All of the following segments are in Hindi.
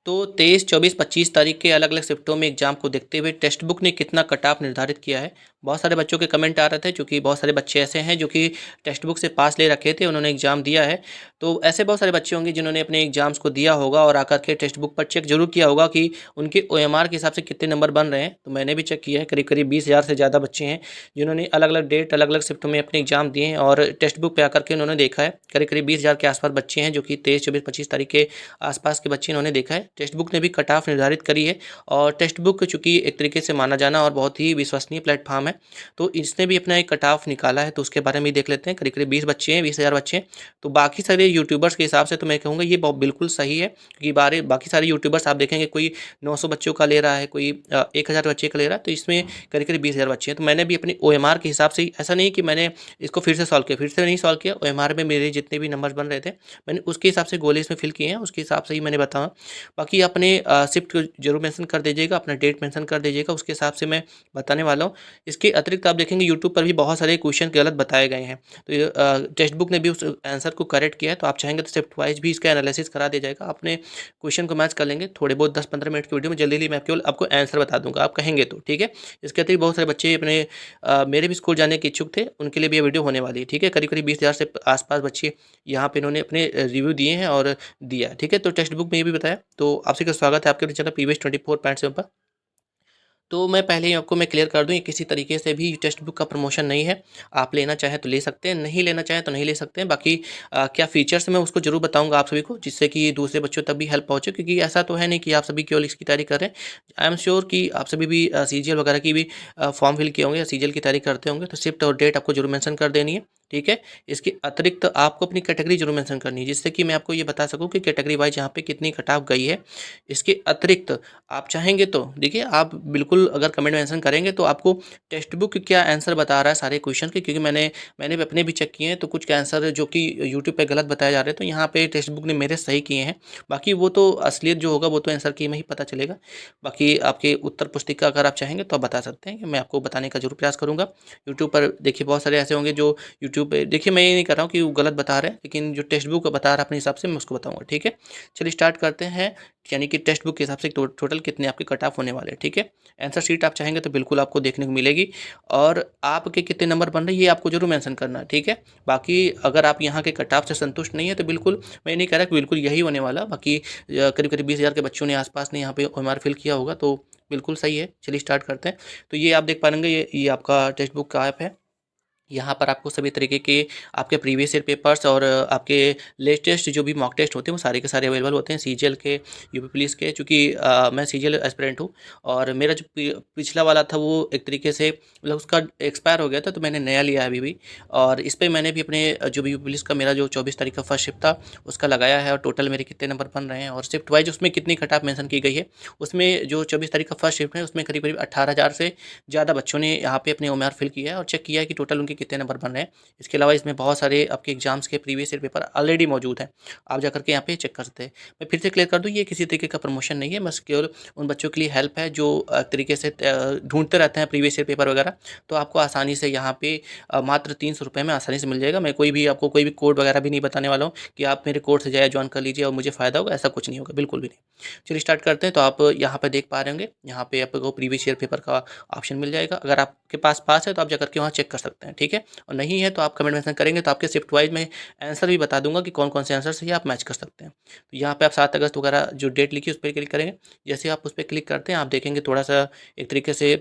तो 23, 24, 25 तारीख के अलग अलग शिफ्टों में एग्जाम को देखते हुए टेक्स्ट बुक ने कितना कट ऑफ निर्धारित किया है। बहुत सारे बच्चों के कमेंट आ रहे थे, क्योंकि बहुत सारे बच्चे ऐसे हैं जो कि टेक्स्ट बुक से पास ले रखे थे, उन्होंने एग्जाम दिया है। तो ऐसे बहुत सारे बच्चे होंगे जिन्होंने अपने एग्जाम्स को दिया होगा और आकर के टेक्स्ट बुक पर चेक जरूर किया होगा कि उनके OMR के हिसाब से कितने नंबर बन रहे हैं। तो मैंने भी चेक किया है, करीब करीब 20,000 से ज़्यादा बच्चे हैं जिन्होंने अलग अलग डेट अलग अलग शिफ्टों में अपने एग्जाम दिए हैं, और टेक्स्ट बुक पे आकर के उन्होंने देखा है करीब करीब 20,000 के आसपास बच्चे हैं जो कि 23, 24, 25 तारीख के आसपास के बच्चे इन्होंने देखा है। टेक्स्ट बुक ने भी कट ऑफ निर्धारित करी है, और टेक्स्ट बुक चूँकि एक तरीके से माना जाना और बहुत ही विश्वसनीय प्लेटफॉर्म है, तो इसने भी अपना एक कट ऑफ निकाला है। तो उसके बारे में ही देख लेते हैं। करीब करीब 20 बच्चे हैं, 20,000 बच्चे हैं। तो बाकी सारे यूट्यूबर्स के हिसाब से तो मैं कहूँगा ये बिल्कुल सही है, क्योंकि बाकी सारे यूट्यूबर्स आप देखेंगे कोई 900 बच्चों का ले रहा है, कोई 1,000 बच्चे का ले रहा है, तो इसमें करीब करीब 20,000 बच्चे हैं। तो मैंने भी अपने OMR के हिसाब से ही, ऐसा नहीं कि मैंने इसको फिर से सॉल्व किया, फिर से नहीं सॉल्व किया। OMR में मेरे जितने भी नंबर बन रहे थे मैंने उसके हिसाब से गोले इसमें फिल किए हैं, उसके हिसाब से ही मैंने बताया। बाकी अपने शिफ्ट को जरूर मेंशन कर दीजिएगा, अपना डेट मेंशन कर दीजिएगा, उसके हिसाब से मैं बताने वाला हूँ। इसके अतिरिक्त आप देखेंगे यूट्यूब पर भी बहुत सारे क्वेश्चन गलत बताए गए हैं, तो ये टेक्स्ट बुक ने भी उस आंसर को करेक्ट किया है। तो आप चाहेंगे तो शिफ्ट वाइज भी इसका एनालिसिस करा दिया जाएगा, अपने क्वेश्चन को मैच कर लेंगे। थोड़े बहुत 10-15 मिनट की वीडियो में जल्दी मैं केवल आपको आंसर बता दूंगा, आप कहेंगे तो ठीक है। इसके अतिरिक्त बहुत सारे बच्चे अपने मेरे भी स्कूल जाने के इच्छुक थे, उनके लिए भी ये वीडियो होने वाली है, ठीक है। करीब करीब 20,000 से आसपास बच्चे यहाँ पे इन्होंने अपने रिव्यू दिए हैं और दिया है, ठीक है। तो टेक्स्ट बुक में ये भी बताया। तो आपसे का स्वागत है आपके अपने चैनल PVS 24.7 पर। तो मैं पहले ही आपको मैं क्लियर कर दूं, ये किसी तरीके से भी टेक्स्ट बुक का प्रमोशन नहीं है। आप लेना चाहें तो ले सकते हैं, नहीं लेना चाहें तो नहीं ले सकते हैं। बाकी क्या फीचर्स मैं उसको जरूर बताऊंगा आप सभी को, जिससे कि दूसरे बच्चों तक भी हेल्प पहुंचे, क्योंकि ऐसा तो है नहीं कि आप सभी केवल इसकी तैयारी कर रहे हैं। आई एम श्योर कि आप सभी भी CGL वगैरह की भी फॉर्म फिल किए होंगे या CGL की तैयारी करते होंगे, तो शिफ्ट और डेट आपको जरूर मेंशन कर देनी है, ठीक है। इसके अतिरिक्त आपको अपनी कैटेगरी जरूर मेंशन करनी है, जिससे कि मैं आपको ये बता सकूं कि कैटेगरी वाइज यहाँ पे कितनी कट ऑफ गई है। इसके अतिरिक्त आप चाहेंगे तो देखिए, आप बिल्कुल अगर कमेंट मेंशन करेंगे तो आपको टेक्स्ट बुक क्या आंसर बता रहा है सारे क्वेश्चन के, क्योंकि मैंने भी अपने भी चेक किए हैं, तो कुछ के आंसर जो कि यूट्यूब पे गलत बताए जा रहे हैं, तो यहाँ पे टेक्स्ट बुक ने मेरे सही किए हैं। बाकी वो तो असलियत जो होगा वो तो आंसर की में ही पता चलेगा। बाकी आपके उत्तर पुस्तिका अगर आप चाहेंगे तो आप बता सकते हैं, मैं आपको बताने का जरूर प्रयास करूँगा। यूट्यूब पर देखिए बहुत सारे ऐसे होंगे जो यूट्यूब पे, देखिए मैं ये नहीं कर रहा हूँ कि वो गलत बता रहे हैं, लेकिन जो टेक्स्ट बुक बता रहा है अपने हिसाब से मैं उसको बताऊँगा, ठीक है। चलिए स्टार्ट करते हैं, यानी कि टेक्स्ट बुक के हिसाब से टोटल कितने आपके कट ऑफ होने वाले हैं, ठीक है। आंसर शीट आप चाहेंगे तो बिल्कुल आपको देखने को मिलेगी, और आपके कितने नंबर बन रहे हैं ये आपको जरूर मेंशन करना है, ठीक है। बाकी अगर आप यहाँ के कट ऑफ से संतुष्ट नहीं है तो बिल्कुल मैं नहीं कह रहा कि बिल्कुल यही होने वाला। बाकी करीब करीब 20,000 के बच्चों ने आसपास ने यहाँ पे OMR फिल किया होगा, तो बिल्कुल सही है। चलिए स्टार्ट करते हैं। तो ये आप देख पाएंगे, ये आपका टेक्स्ट बुक का ऐप है। यहाँ पर आपको सभी तरीके के आपके प्रीवियस ईयर पेपर्स और आपके लेटेस्ट जो भी मॉक टेस्ट होते हैं वो सारे के सारे अवेलेबल होते हैं CGL के, UP पुलिस के। चूँकि मैं CGL एस्पिरेंट हूँ, और मेरा जो पिछला वाला था वो एक तरीके से मतलब उसका एक्सपायर हो गया था, तो मैंने नया लिया है अभी भी। और इस पर मैंने भी अपने जो भी UP पुलिस का मेरा जो 24 तारीख का फर्स्ट शिफ्ट था उसका लगाया है, और टोटल मेरे कितने नंबर बन रहे हैं, और शिफ्ट वाइज उसमें कितनी कट ऑफ मेंशन की गई है। उसमें जो 24 तारीख का फर्स्ट शिफ्ट है उसमें करीब करीब 18,000 से ज़्यादा बच्चों ने यहाँ पे अपने OMR फिल किया है और चेक किया है कि टोटल उनके कितने नंबर बन रहे हैं। इसके अलावा इसमें बहुत सारे आपके एग्जाम्स के प्रीवियस ईयर पेपर ऑलरेडी मौजूद हैं, आप जाकर के यहाँ पे चेक कर सकते हैं। मैं फिर से क्लियर कर दूँ, ये किसी तरीके का प्रमोशन नहीं है, बस केवल उन बच्चों के लिए हेल्प है जो तरीके से ढूंढते रहते हैं प्रीवियस ईयर पेपर वगैरह। तो आपको आसानी से यहाँ पे मात्र 300 रुपये में आसानी से मिल जाएगा। मैं आपको कोई भी कोड वगैरह भी नहीं बताने वाला हूँ कि आप मेरे कोड से जाए ज्वाइन कर लीजिए और मुझे फ़ायदा होगा, ऐसा कुछ नहीं होगा, बिल्कुल भी नहीं। चलिए स्टार्ट करते हैं। तो आप यहाँ पर देख पा रहे होंगे, यहाँ पे आपको प्रीवियस ईयर पेपर का ऑप्शन मिल जाएगा। अगर आपके पास है तो आप जाकर के वहाँ चेक कर सकते हैं, ठीक है। और नहीं है तो आप कमेंट मेंशन करेंगे तो आपके शिफ्ट वाइज में आंसर भी बता दूंगा कि कौन कौन से आंसर से आप मैच कर सकते हैं। तो यहाँ पे आप 7 अगस्त वगैरह जो डेट लिखी उस पर क्लिक करेंगे। जैसे आप उस पर क्लिक करते हैं आप देखेंगे थोड़ा सा एक तरीके से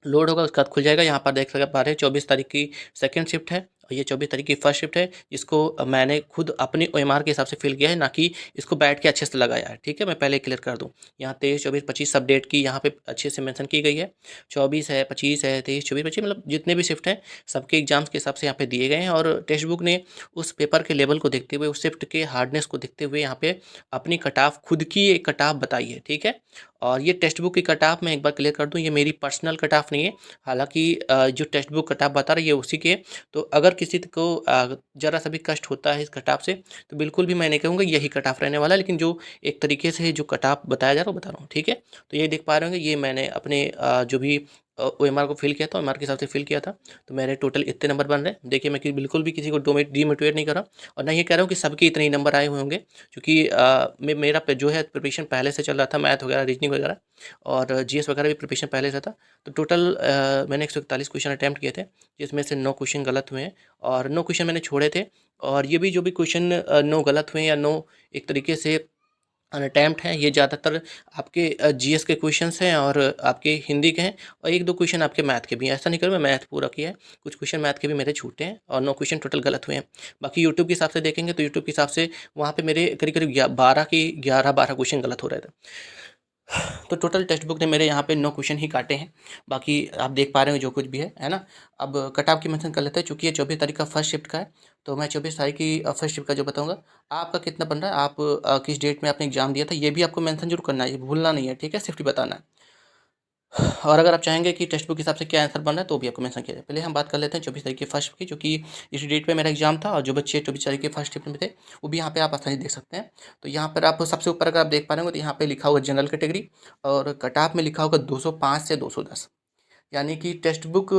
लोड होगा, उसके बाद खुल जाएगा। यहाँ पर देख पा रहे हैं 24 तारीख की सेकंड शिफ्ट है, और ये 24 तारीख की फर्स्ट शिफ्ट है, जिसको मैंने खुद अपने OMR के हिसाब से फिल किया है, ना कि इसको बैठ के अच्छे से लगाया है, ठीक है। मैं पहले क्लियर कर दूँ, यहाँ 23, 24, 25 सब डेट की यहाँ पे अच्छे से मेंशन की गई है। 24 है, 25 है, 23, 24, 25 मतलब जितने भी शिफ्ट हैं सबके एग्जाम्स के हिसाब से यहाँ पे दिए गए हैं। और टेक्स्ट बुक ने उस पेपर के लेवल को देखते हुए, उस शिफ्ट के हार्डनेस को देखते हुए यहाँ पे अपनी कट ऑफ, खुद की एक कट ऑफ बताई है, ठीक है। और ये टेक्स्ट बुक की कट ऑफ मैं एक बार क्लियर कर दूँ, ये मेरी पर्सनल कट ऑफ नहीं है। हालांकि जो टेक्स्ट बुक कट ऑफ बता रही है उसी के। तो अगर किसी को ज़रा सा भी कष्ट होता है इस कट ऑफ से, तो बिल्कुल भी मैं नहीं कहूँगा यही कट ऑफ रहने वाला है, लेकिन जो एक तरीके से जो कट ऑफ बताया जा रहा है वो बता रहा हूँ, ठीक है। तो ये देख पा रहे होंगे, ये मैंने अपने जो भी OMR को फिल किया था, OMR के हिसाब से फिल किया था, तो मेरे टोटल इतने नंबर बन रहे हैं। देखिए मैं बिल्कुल भी किसी को डीमोटिवेट नहीं कर रहा और ना ये कह रहा हूँ कि सबके इतने ही नंबर आए हुए होंगे, क्योंकि मेरा जो है प्रिपरेशन पहले से चल रहा था, मैथ वगैरह, रीजनिंग वगैरह और GS वगैरह भी प्रिपरेशन पहले से था। तो टोटल मैंने 141 क्वेश्चन अटैम्प्ट किए थे, जिसमें से 9 क्वेश्चन गलत हुए हैं और 9 क्वेश्चन मैंने छोड़े थे। और ये भी जो भी क्वेश्चन 9 गलत हुए या 9 एक तरीके से अनअटेम्प्ट हैं, ये ज़्यादातर आपके GS के क्वेश्चंस हैं और आपके हिंदी के हैं और 1-2 क्वेश्चन आपके मैथ के भी हैं। ऐसा नहीं करूँ, मैं मैथ पूरा किया है, कुछ क्वेश्चन मैथ के भी मेरे छूटे हैं और 9 क्वेश्चन टोटल गलत हुए हैं। बाकी यूट्यूब के हिसाब से देखेंगे तो यूट्यूब के हिसाब से वहाँ पे मेरे करीब-करीब 11 क्वेश्चन गलत हो रहे थे। तो टोटल टेक्स्ट बुक ने मेरे यहाँ पे 9 क्वेश्चन ही काटे हैं। बाकी आप देख पा रहे हो जो कुछ भी है ना? अब कट ऑफ की मेंशन कर लेते हैं, चूँकि ये 24 तारीख का फर्स्ट शिफ्ट का है, तो मैं 24 तारीख की फर्स्ट शिफ्ट का जो बताऊँगा। आपका कितना बन रहा है, आप किस डेट में आपने एग्ज़ाम दिया था, ये भी आपको मेंशन ज़रूर करना है, ये भूलना नहीं है, ठीक है? शिफ्ट बताना है। और अगर आप चाहेंगे कि टेक्स्ट बुक के हिसाब से क्या आंसर बनना है, तो भी आपको मेंशन किया जाए। पहले हम बात कर लेते हैं 24 तारीख की फर्स्ट की, जो कि इस डेट पे मेरा एग्जाम था और जो बच्चे 24 तारीख के फर्स्ट शिफ्ट में थे, वो भी यहाँ पे आप आसानी से देख सकते हैं। तो यहाँ पर आप सबसे ऊपर अगर आप देख पा रहे होंगे तो यहाँ पे लिखा हुआ जनरल कैटेगरी और कट ऑफ में लिखा होगा 205 से 210। यानी कि टेक्स्ट बुक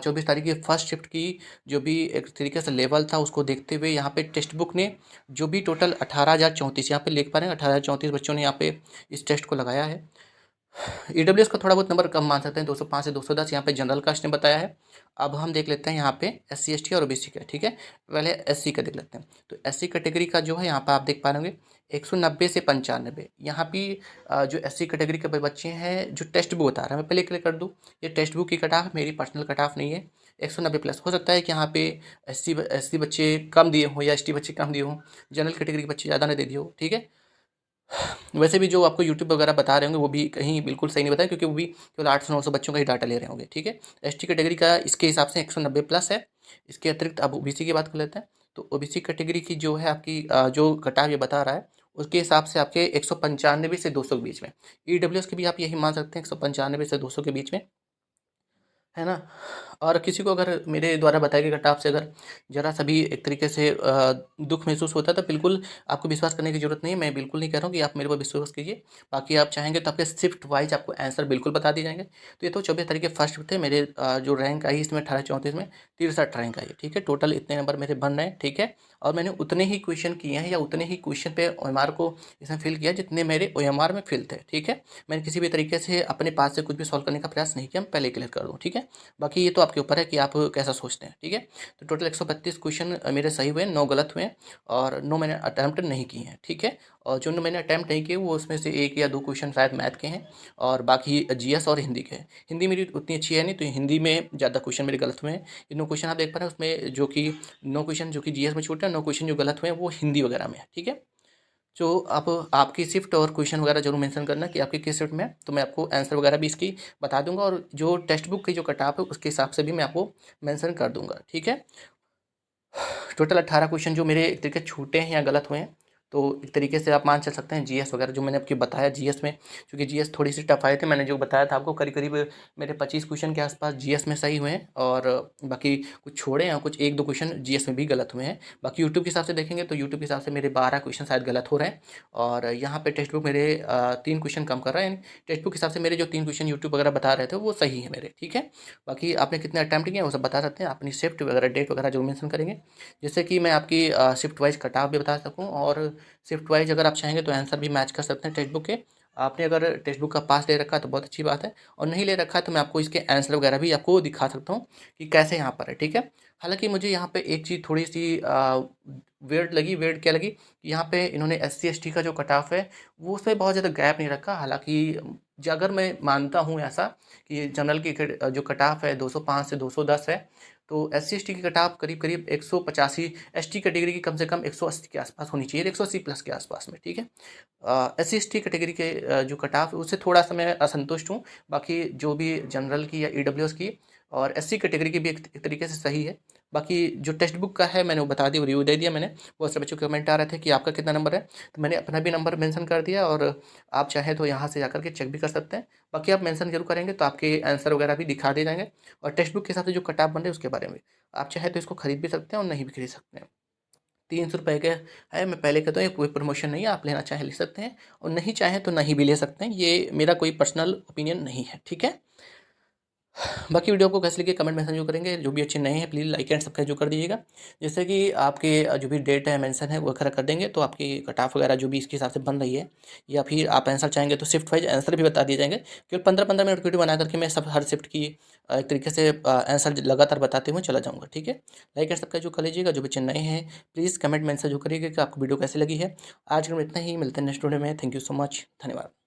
24 तारीख की फर्स्ट शिफ्ट की जो भी एक तरीके से लेवल था, उसको देखते हुए यहाँ पे टेक्स्ट बुक ने जो भी टोटल 18,034 यहाँ पे लिख पा रहे हैं, 18,034 बच्चों ने यहाँ पे इस टेस्ट को लगाया है। EWS का थोड़ा बहुत नंबर कम मान सकते हैं, 205 से 210 यहाँ पे जनरल कास्ट ने बताया है। अब हम देख लेते हैं यहाँ पे SC ST और OBC का, ठीक है? पहले SC का देख लेते हैं। तो SC कैटेगरी का जो है यहाँ पर आप देख पा रहे होंगे 190 से 95। यहाँ भी जो SC कैटेगरी के बच्चे हैं, जो टेक्स्ट बुक बता रहा है, मैं पहले क्लिक कर दूँ। ये टेक्स्ट बुक की कट ऑफ मेरी पर्सनल कट ऑफ नहीं है, 190 प्लस। हो सकता है कि यहाँ पे SC बच्चे कम दिए हों या ST बच्चे कम दिए हों, जनरल कैटेगरी के बच्चे ज़्यादा ने दे दिए हो, ठीक है? वैसे भी जो आपको यूट्यूब वगैरह बता रहे होंगे वो भी कहीं बिल्कुल सही नहीं बताया, क्योंकि वो भी केवल 800-900 बच्चों का ही डाटा ले रहे होंगे, ठीक है? ST कैटेगरी का इसके हिसाब से 190 प्लस है। इसके अतिरिक्त अब OBC की बात कर लेते हैं। तो OBC कैटेगरी की जो है आपकी जो कट-ऑफ ये बता रहा है, उसके हिसाब से आपके 195 से 200 के बीच में। EWS की भी आप यही मान सकते हैं, 195 से 200 के बीच में, है ना? और किसी को अगर मेरे द्वारा बताए गए कट-ऑफ से अगर ज़रा-सा भी एक तरीके से दुःख महसूस होता है, तो बिल्कुल आपको विश्वास करने की ज़रूरत नहीं है। मैं बिल्कुल नहीं कह रहा हूँ कि आप मेरे पर विश्वास कीजिए। बाकी आप चाहेंगे तो आपके शिफ्ट वाइज़ आपको आंसर बिल्कुल बता दिए जाएँगे। तो ये तो 24 तारीख के फर्स्ट शिफ्ट थे। मेरे जो रैंक आई इसमें 1834 में 63 रैंक आई है, ठीक है? टोटल इतने नंबर मेरे बन रहे हैं, ठीक है? और मैंने उतने ही क्वेश्चन किए हैं या उतने ही क्वेश्चन पे OMR को इसमें फिल किया जितने मेरे OMR में फिल थे, ठीक है? मैंने किसी भी तरीके से अपने पास से कुछ भी सॉल्व करने का प्रयास नहीं किया, मैं पहले क्लियर कर दूँ, ठीक है? बाकी ये तो आपके ऊपर है कि आप कैसा सोचते हैं, ठीक है? तो टोटल 132 क्वेश्चन मेरे सही हुए हैं, 9 गलत हुए हैं और 9 मैंने अटेम्प्ट नहीं किए हैं, ठीक है? और जो 9 मैंने अटेम्प्ट नहीं किए वो उसमें से 1 या 2 क्वेश्चन शायद मैथ के हैं और बाकी GS और हिंदी के हैं। हिंदी मेरी उतनी अच्छी है नहीं, तो हिंदी में ज़्यादा क्वेश्चन मेरे गलत हुए हैं। ये 9 क्वेश्चन आप देख पा रहे हैं, उसमें जो कि 9 क्वेश्चन जो कि GS में छूटे हैं, 9 क्वेश्चन जो गलत हुए हैं वो हिंदी वगैरह में है, ठीक है? जो आप आपकी शिफ्ट और क्वेश्चन वगैरह ज़रूर मेंशन करना कि आपकी किस शिफ्ट में है, तो मैं आपको आंसर वगैरह भी इसकी बता दूंगा और जो टेक्स्ट बुक की जो कट ऑफ है उसके हिसाब से भी मैं आपको मेंशन कर दूंगा, ठीक है? टोटल 18 क्वेश्चन जो मेरे एक तरीके से छूटे हैं या गलत हुए हैं, तो एक तरीके से आप मान चल सकते हैं GS वगैरह जो मैंने आपको बताया GS में, क्योंकि GS थोड़ी सी टफ आए थे, मैंने जो बताया था आपको करीब-करीब मेरे 25 क्वेश्चन के आसपास GS में सही हुए हैं और बाकी कुछ छोड़े हैं, कुछ 1-2 क्वेश्चन GS में भी गलत हुए हैं। बाकी यूट्यूब के हिसाब से देखेंगे तो यूट्यूब के हिसाब से मेरे 12 क्वेश्चन शायद गलत हो रहे हैं और यहाँ पे टेक्स्ट बुक मेरे 3 क्वेश्चन कम कर रहा है, यानी टेक्स्ट बुक के हिसाब से मेरे जो 3 क्वेश्चन यूट्यूब वगैरह बता रहे थे वो सही है मेरे, ठीक है? बाकी आपने कितने अटेम्प्ट किए हैं वो सब बता सकते हैं, अपनी शिफ्ट वगैरह डेट वगैरह जो मेंशन करेंगे, जिससे कि मैं आपकी शिफ्ट वाइज़ कट ऑफ भी बता सकूँ और शिफ्ट वाइज़ अगर आप चाहेंगे तो आंसर भी मैच कर सकते हैं टेक्स्ट बुक के। आपने अगर टेक्स्ट बुक का पास ले रखा है तो बहुत अच्छी बात है और नहीं ले रखा है तो मैं आपको इसके आंसर वगैरह भी आपको दिखा सकता हूँ कि कैसे यहाँ पर है, ठीक है? हालाँकि मुझे यहाँ पे एक चीज़ थोड़ी-सी वियर्ड लगी, वियर्ड क्या लगी कि यहाँ पे इन्होंने SC ST का जो कट ऑफ है वो उसमें बहुत ज़्यादा गैप नहीं रखा। हालाँकि अगर मैं मानता हूँ ऐसा कि जनरल की जो कट ऑफ है 205 से 210 है, तो SC ST की कट ऑफ करीब-करीब 185, ST कैटेगरी की कम से कम 180 के आसपास होनी चाहिए, 180 प्लस के आसपास में, ठीक है? SC ST कैटेगरी के जो कट ऑफ है उससे थोड़ा-सा मैं असंतुष्ट हूँ। बाकी जो भी जनरल की या EWS की और SC कैटेगरी की भी एक तरीके से सही है। बाकी जो टेक्स्ट बुक का है मैंने वो बता दिया, रिव्यू दे दिया मैंने। बहुत सारे बच्चों के कमेंट आ रहे थे कि आपका कितना नंबर है, तो मैंने अपना भी नंबर मेंशन कर दिया और आप चाहें तो यहाँ से जाकर के चेक भी कर सकते हैं। बाकी आप मेंशन ज़रूर करेंगे तो आपके आंसर वगैरह भी दिखा दिए जाएँगे और टेक्स्ट बुक के हिसाब से जो कट ऑफ बन रहे हैं उसके बारे में। आप चाहें तो इसको खरीद भी सकते हैं और नहीं भी खरीद सकते हैं। ₹300 के है, मैं पहले कहता हूँ ये कोई प्रमोशन नहीं है, आप लेना चाहें ले सकते हैं और नहीं चाहें तो नहीं भी ले सकते हैं। ये मेरा कोई पर्सनल ओपिनियन नहीं है, ठीक है? बाकी वीडियो को कैसे लगे कमेंट में जो करेंगे। जो भी अच्छे नए हैं प्लीज़ लाइक एंड सब्सक्राइब जो कर दीजिएगा, जिससे कि आपके जो भी डेट है मेंशन है वो वगैरह कर देंगे, तो आपकी कट ऑफ वगैरह जो भी इसके हिसाब से बन रही है, या फिर आप आंसर चाहेंगे तो शिफ्ट वाइज आंसर भी बता दिए जाएंगे। केवल 15-15 मिनट वीडियो बना करके मैं सब हर शिफ्ट की एक तरीके से आंसर लगातार बताते हुए चला जाऊँगा। ठीक है, लाइक एंड सब्सक्राइब जो कर लीजिएगा। जो बच्चे नए हैं प्लीज़ कमेंट में आंसर जो करिएगा कि आपको वीडियो कैसी लगी है। आज के लिए इतना ही, मिलते हैं नेक्स्ट वीडियो में। थैंक यू सो मच, धन्यवाद।